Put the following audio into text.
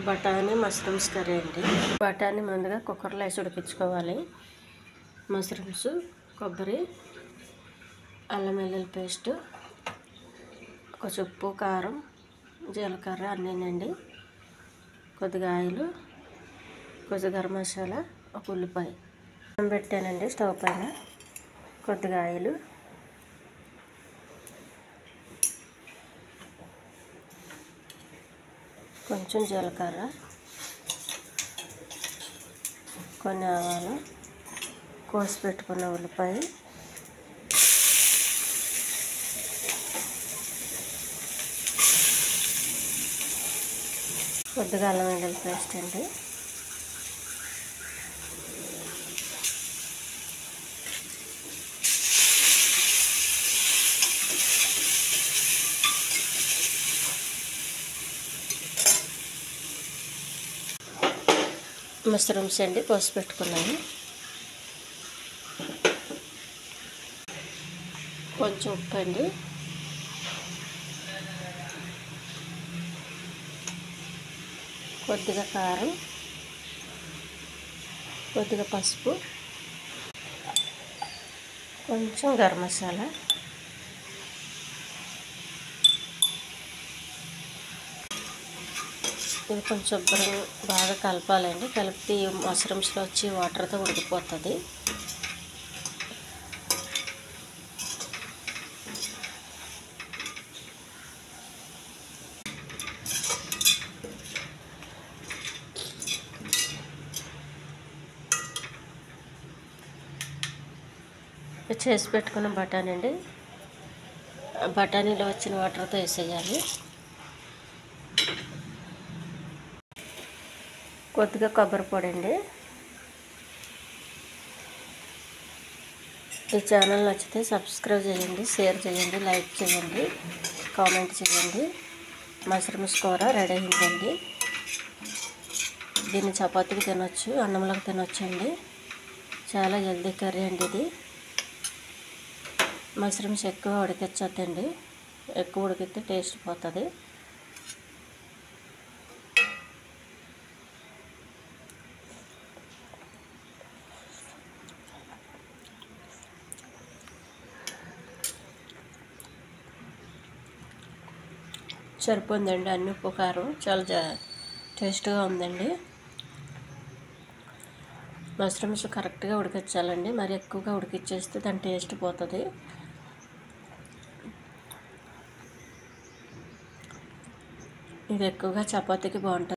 బఠానీ mushrooms curry అండి. బఠానీ ముందుగా కుక్కర్లో వేసి ఉడికించుకోవాలి. మష్రూమ్స్, కొబ్బరి, అల్లం వెల్లుల్లి పేస్ట్, కొంచెం ఉప్పు, కారం, జీలకర్ర అన్నీనండి, కొద్దిగా ఆయిల్, కొద్దిగా గరం మసాలా, ఒక ఉల్లిపాయ పెట్టానండి స్టవ్ పైన. కొద్దిగా ఆయిల్, కొంచెం జీలకర్ర, కొన్ని ఆవాలు, కోసి పెట్టుకున్న ఉల్లిపాయ, కొద్దిగా అల్లం వెల్లుల్లి పేస్ట్ అండి, మష్రూమ్స్ అండి కోసి పెట్టుకున్నాను, కొంచెం ఉప్పు అండి, కొద్దిగా కారం, కొద్దిగా పసుపు, కొంచెం గరం మసాలా, ఇది కొంచెం శుభ్రంగా బాగా కలపాలండి. కలిపితే మష్రూమ్స్లో వచ్చి వాటర్తో ఉడికిపోతుంది. చేసి పెట్టుకున్న బఠానీ అండి, బఠానీలో వచ్చిన వాటర్తో వేసేయాలి. కొద్దిగా కొబ్బరి పొడి అండి. ఈ ఛానల్ నచ్చితే సబ్స్క్రైబ్ చేయండి, షేర్ చేయండి, లైక్ చేయండి, కామెంట్ చేయండి. మష్రూమ్స్ కూర రెడీ అయిందండి. దీన్ని చపాతీకి తినొచ్చు, అన్నంలోకి తినొచ్చండి. చాలా హెల్తీ కర్రీ అండి ఇది. మష్రూమ్స్ ఎక్కువ ఉడికించొద్దండి, ఎక్కువ ఉడికితే టేస్ట్ పోతుంది. సరిపోయిందండి అన్ని ఉప్పు కారం, చాలా టేస్ట్గా ఉందండి. మష్రూమ్స్ కరెక్ట్గా ఉడికించాలండి, మరి ఎక్కువగా ఉడికిచ్చేస్తే దాని టేస్ట్ పోతుంది. ఇది ఎక్కువగా చపాతీకి బాగుంటుంది.